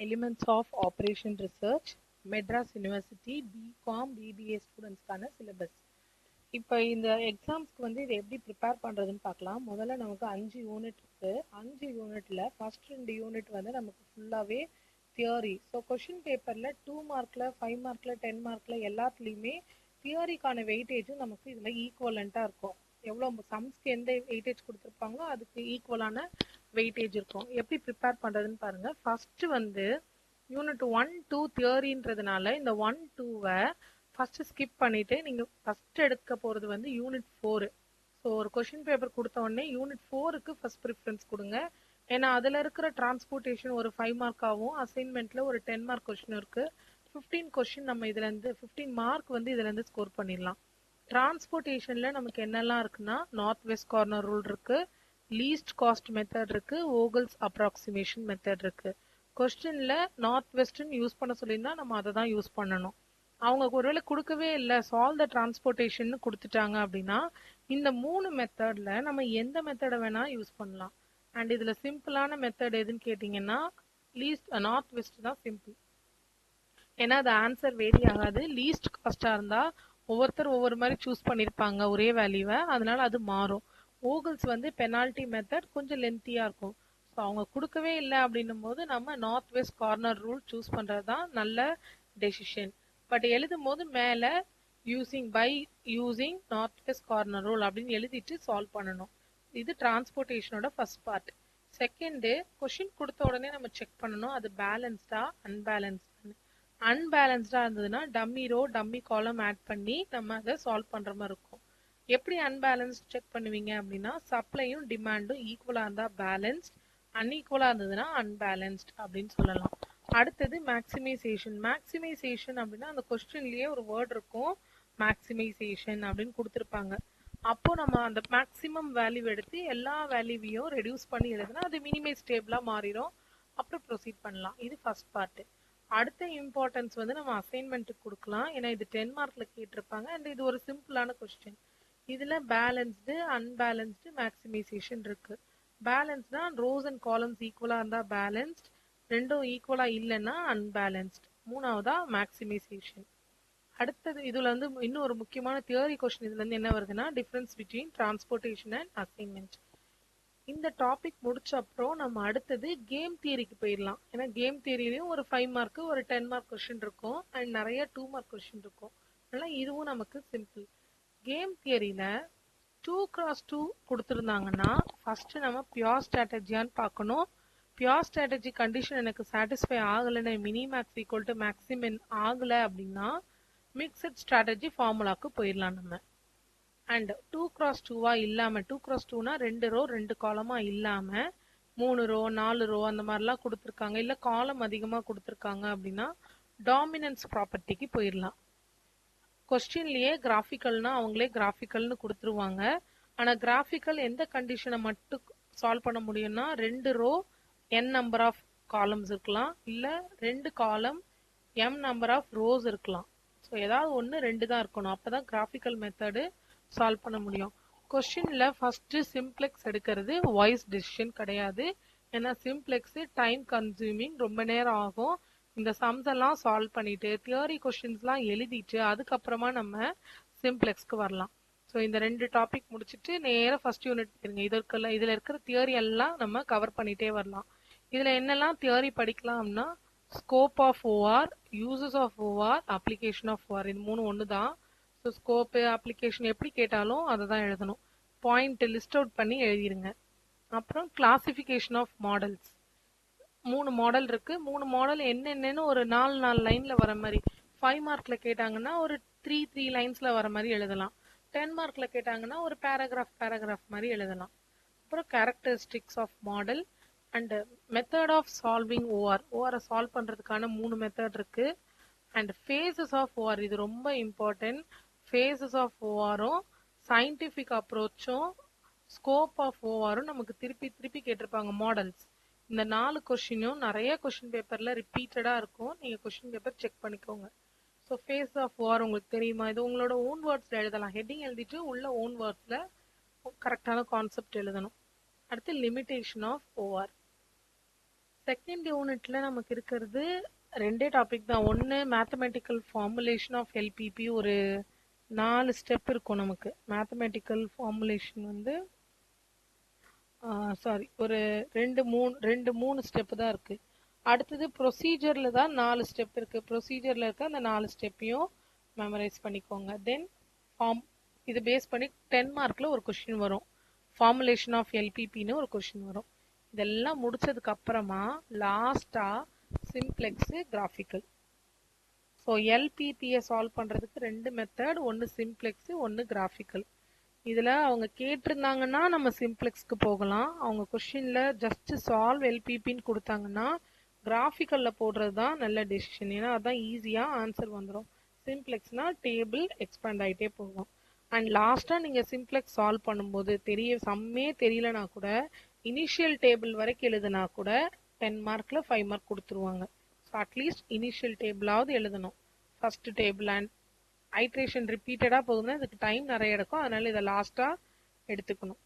Elements of Operation Research, Madras University, BCom, BBA ஸ்டூடெண்ட்ஸ்க்கான syllabus. இப்போ இந்த எக்ஸாம்ஸ்க்கு வந்து இதை எப்படி ப்ரிப்பேர் பண்ணுறதுன்னு பார்க்கலாம். முதல்ல நமக்கு 5 யூனிட் இருக்குது. 5 யூனிட்டில் ஃபர்ஸ்ட் 2 யூனிட் வந்து நமக்கு ஃபுல்லாகவே தியரி. ஸோ கொஷின் பேப்பரில் 2 மார்க்கில் 5 மார்க்கில் 10 மார்க்கில் எல்லாத்துலேயுமே தியரிக்கான வெயிட்டேஜும் நமக்கு இதில் ஈக்குவலண்ட்டாக இருக்கும். எவ்வளோ சம்ஸ்க்கு எந்த வெயிட்டேஜ் கொடுத்துருப்பாங்களோ அதுக்கு ஈக்குவலான வெயிட்டேஜ் இருக்கும். எப்படி ப்ரிப்பேர் பண்ணுறதுன்னு பாருங்கள். ஃபஸ்ட்டு வந்து யூனிட் 1, 2 தியரின்றதுனால இந்த 1, 2வை ஃபஸ்ட்டு ஸ்கிப் பண்ணிவிட்டு நீங்கள் ஃபஸ்ட் எடுக்க போகிறது வந்து யூனிட் 4. ஸோ ஒரு கொஷின் பேப்பர் கொடுத்த உடனே யூனிட் 4க்கு ஃபஸ்ட் ப்ரிஃபரன்ஸ் கொடுங்க. ஏன்னா அதில் இருக்கிற டிரான்ஸ்போர்ட்டேஷன் ஒரு 5 மார்க்காகவும் அசைன்மெண்ட்டில் ஒரு 10 மார்க் கொஷின் இருக்குது. 15 கொஷின் நம்ம இதுலேருந்து 15 மார்க் வந்து இதுலேருந்து ஸ்கோர் பண்ணிடலாம். டிரான்ஸ்போர்ட்டேஷனில் நமக்கு என்னெல்லாம் இருக்குன்னா நார்த் வெஸ்ட் கார்னர் ரூல் இருக்குது, லீஸ்ட் காஸ்ட் மெத்தட் இருக்குது, ஓகல்ஸ் அப்ராக்சிமேஷன் மெத்தட் இருக்குது. கொஸ்டினில் நார்த் வெஸ்ட்னு யூஸ் பண்ண சொல்லியிருந்தா நம்ம அதை தான் யூஸ் பண்ணணும். அவங்க ஒருவேளை கொடுக்கவே இல்லை, சால்வ் த டிரான்ஸ்போர்ட்டேஷன் கொடுத்துட்டாங்க அப்படின்னா இந்த 3 மெத்தடில் நம்ம எந்த மெத்தடை வேணால் யூஸ் பண்ணலாம். அண்ட் இதில் சிம்பிளான மெத்தட் எதுன்னு கேட்டிங்கன்னா நார்த் வெஸ்ட் தான் சிம்பிள். ஏன்னா அது ஆன்சர் வேரி ஆகாது. லீஸ்ட் காஸ்ட்டாக இருந்தால் ஒவ்வொருத்தர் ஒவ்வொரு மாதிரி சூஸ் பண்ணியிருப்பாங்க ஒரே வேல்யூவை, அதனால அது மாறும். ஓகல்ஸ் வந்து பெனால்ட்டி மெத்தட் கொஞ்சம் லென்த்தியாக இருக்கும். ஸோ அவங்க கொடுக்கவே இல்லை அப்படின்னும் போது நம்ம north west corner rule choose பண்ணுறது தான் நல்ல டெசிஷன். பட் எழுதும் போது மேலே using north west corner rule அப்படின்னு எழுதிட்டு சால்வ் பண்ணணும். இது டிரான்ஸ்போர்ட்டேஷனோட ஃபர்ஸ்ட் பார்ட். செகண்டு, கொஷின் கொடுத்த உடனே நம்ம செக் பண்ணணும் அது பேலன்ஸ்டா அன்பேலன்ஸ்டான்னு. அன்பேலன்ஸ்டாக இருந்ததுன்னா டம்மி ரோ டம்மி காலம் ஆட் பண்ணி நம்ம அதை சால்வ் பண்ணுற மாதிரி இருக்கும். எப்படி அன்பேலன்ஸ்ட் செக் பண்ணுவீங்க அப்படின்னா சப்ளையும் டிமாண்டும் ஈக்குவலாக இருந்தால் பேலன்ஸ்ட், அன்ஈக்குவலாக இருந்ததுன்னா அன்பேலன்ஸ்ட் அப்படின்னு சொல்லலாம். அடுத்தது மேக்சிமைசேஷன். மேக்சிமைசேஷன் அப்படின்னா அந்த கொஸ்டின்லேயே ஒரு வேர்ட் இருக்கும், மேக்சிமைசேஷன் அப்படின்னு கொடுத்துருப்பாங்க. அப்போ நம்ம அந்த மேக்ஸிமம் வேல்யூ எடுத்து எல்லா வேல்யூவையும் ரெடியூஸ் பண்ணி எழுதுனா அது மினிமைஸ் டேபிளாக மாறிடும். அப்புறம் ப்ரொசீட் பண்ணலாம். இது ஃபர்ஸ்ட் பார்ட்டு. அடுத்த இம்பார்ட்டன்ஸ் வந்து நம்ம அசைன்மெண்ட்டுக்கு கொடுக்கலாம். ஏன்னா இது 10 மார்க்கில் கேட்டிருப்பாங்க அண்ட் இது ஒரு சிம்பிளான கொஸ்டின். இதில் பேலன்ஸ்டு அன்பேலன்ஸ்டு மேக்சிமைசேஷன் இருக்குது. பேலன்ஸ்னா ரோஸ் அண்ட் காலம்ஸ் ஈக்குவலாக இருந்தால் பேலன்ஸ்ட், ரெண்டும் ஈக்குவலாக இல்லைன்னா அன்பேலன்ஸ்ட். மூணாவதா மேக்சிமைசேஷன். அடுத்தது இதில் வந்து இன்னும் ஒரு முக்கியமான தியரி கொஸ்டின் இதுலேருந்து என்ன வருதுன்னா difference between transportation and assignment. இந்த டாபிக் முடிச்ச அப்புறம் நம்ம அடுத்தது கேம் தியரிக்கு போயிடலாம். ஏன்னா கேம் தியரிலையும் ஒரு 5 மார்க்கு ஒரு 10 மார்க் கொஸ்டின் இருக்கும் அண்ட் நிறைய 2 மார்க் கொஸ்டின் இருக்கும். அதனால இதுவும் நமக்கு சிம்பிள். கேம் தியரியில் 2x2 கொடுத்துருந்தாங்கன்னா ஃபஸ்ட்டு நம்ம பியோர் ஸ்ட்ராட்டஜியான்னு பார்க்கணும். பியோர் ஸ்ட்ராட்டஜி கண்டிஷன் எனக்கு சாட்டிஸ்ஃபை ஆகலைன்னு மினிமேக்ஸ் ஈக்குவல் டு மேக்ஸிமம் ஆகலை அப்படின்னா மிக்சட் ஸ்ட்ராட்டஜி ஃபார்முலாவுக்கு போயிடலாம் நம்ம. அண்ட் 2x2 இல்லாமல் 2x2னா 2 ரோ 2 காலமாக இல்லாமல் 3 ரோ 4 ரோ அந்த மாதிரிலாம் கொடுத்துருக்காங்க, இல்லை காலம் அதிகமாக கொடுத்துருக்காங்க அப்படின்னா டாமினன்ஸ் ப்ராப்பர்ட்டிக்கு போயிடலாம். கொஸ்டின்லேயே கிராஃபிக்கல்னா அவங்களே கிராஃபிக்கல்னு கொடுத்துருவாங்க. ஆனால் கிராஃபிக்கல் எந்த கண்டிஷனை மட்டும் சால்வ் பண்ண முடியும்னா 2 row n number of columns இருக்கலாம், இல்லை 2 column m number of rows இருக்கலாம். ஸோ ஏதாவது ஒன்று 2 தான் இருக்கணும். அப்போ தான் கிராஃபிக்கல் மெத்தடு சால்வ் பண்ண முடியும். கொஸ்டினில் ஃபஸ்ட்டு சிம்ப்ளெக்ஸ் எடுக்கிறது வாய்ஸ் டெசிஷன் கிடையாது. ஏன்னா சிம்ப்ளெக்ஸு டைம் கன்சூமிங், ரொம்ப நேரம் ஆகும். இந்த சம்ஸ் எல்லாம் சால்வ் பண்ணிட்டு தியரி கொஸ்டின்ஸ்லாம் எழுதிட்டு அதுக்கப்புறமா நம்ம சிம்ப்ளெக்ஸ்க்கு வரலாம். ஸோ இந்த 2 டாபிக் முடிச்சுட்டு நேராக ஃபர்ஸ்ட் யூனிட் இருங்க. இதில் இருக்கிற தியரி எல்லாம் நம்ம கவர் பண்ணிகிட்டே வரலாம். இதில் என்னெல்லாம் தியரி படிக்கலாம்னா scope of OR, uses of OR, application of OR, இது 3 ஒன்று தான். ஸோ ஸ்கோப்பு அப்ளிகேஷன் எப்படி கேட்டாலும் அதை தான் எழுதணும். பாயிண்ட் லிஸ்ட் அவுட் பண்ணி எழுதிருங்க. அப்புறம் கிளாசிஃபிகேஷன் ஆஃப் மாடல்ஸ், 3 மாடல் இருக்குது. 3 மாடல் என்னென்னு ஒரு 4 லைனில் வர மாதிரி. 5 மார்க்கில் கேட்டாங்கன்னா ஒரு 3 லைன்ஸில் வர மாதிரி எழுதலாம். 10 மார்க்கில் கேட்டாங்கன்னா ஒரு பேராகிராஃப் மாதிரி எழுதலாம். அப்புறம் characteristics of model and method of solving ஓஆரை சால்வ் பண்ணுறதுக்கான 3 மெத்தட் இருக்குது. அண்ட் ஃபேஸஸ் ஆஃப் ஓஆர், இது ரொம்ப இம்பார்ட்டன்ட். ஃபேஸஸ் ஆஃப் ஓஆரும் சயின்டிஃபிக் அப்ரோச்சும் ஸ்கோப் ஆஃப் ஓஆரும் நமக்கு திருப்பி கேட்டிருப்பாங்க மாடல்ஸ். இந்த 4 கொஷினும் நிறைய கொஷின் பேப்பரில் ரிப்பீட்டடாக இருக்கும். நீங்கள் கொஷின் பேப்பர் செக் பண்ணிக்கோங்க. ஸோ ஃபேஸ் ஆஃப் ஓஆர் உங்களுக்கு தெரியுமா? இது உங்களோட ஓன் வேர்ட்ஸில் எழுதலாம். ஹெட்டிங் எழுதிட்டு உள்ள ஓன் வேர்ட்ஸில் கரெக்டான கான்செப்ட் எழுதணும். அடுத்து லிமிட்டேஷன் ஆஃப் ஓஆர். செகண்ட் யூனிட்ல நமக்கு இருக்கிறது ரெண்டே டாபிக் தான். ஒன்று மேத்தமெட்டிக்கல் ஃபார்முலேஷன் ஆஃப் எல்பிபி, ஒரு 4 ஸ்டெப் இருக்கும் நமக்கு. மேத்தமெட்டிக்கல் ஃபார்முலேஷன் வந்து சாரி ஒரு ரெண்டு மூணு ஸ்டெப் தான் இருக்கு. அடுத்தது ப்ரொசீஜர்ல தான் 4 ஸ்டெப் இருக்கு. ப்ரொசீஜர்ல இருக்க அந்த 4 ஸ்டெப்பையும் மெமரைஸ் பண்ணிக்கோங்க. தென் ஃபார்ம், இது பேஸ் பண்ணி 10 மார்க்ல ஒரு கொஸ்டின் வரும். ஃபார்முலேஷன் ஆஃப் எல்பிபின்னு ஒரு கொஸ்டின் வரும். இதெல்லாம் முடிச்சதுக்கு அப்புறமா லாஸ்டா சிம்ப்ளெக்ஸ், கிராஃபிக்கல். ஸோ எல்பிபியை சால்வ் பண்றதுக்கு 2 மெத்தட், ஒன்று சிம்ப்ளெக்ஸ், ஒன்று கிராஃபிக்கல். இதுல அவங்க கேட்டிருந்தாங்கன்னா நம்ம சிம்ப்ளெக்ஸ்க்கு போகலாம். அவங்க கொஸ்டின்ல ஜஸ்ட் சால்வ் எல்பிபின்னு கொடுத்தாங்கன்னா கிராஃபிக்கல்ல போடுறது தான் நல்ல டெசிஷன். ஏன்னா அதான் ஈஸியா ஆன்சர் வந்துடும். சிம்ப்ளெக்ஸ்னா டேபிள் எக்ஸ்பேண்ட் ஆகிட்டே போகும். அண்ட் லாஸ்டா நீங்க சிம்ப்ளெக்ஸ் சால்வ் பண்ணும்போது சம்மே தெரியலனா கூட இனிஷியல் டேபிள் வரைக்கும் எழுதுனா கூட 10 மார்க்ல 5 மார்க் கொடுத்துருவாங்க. ஸோ அட்லீஸ்ட் இனிஷியல் டேபிளாவது எழுதணும். ஃபர்ஸ்ட் டேபிள் அண்ட் ஐட்ரேஷன் ரிப்பீட்டடா போகுதுன்னா இதுக்கு டைம் நிறைய எடுக்கும். அதனால இதை லாஸ்டா எடுத்துக்கணும்.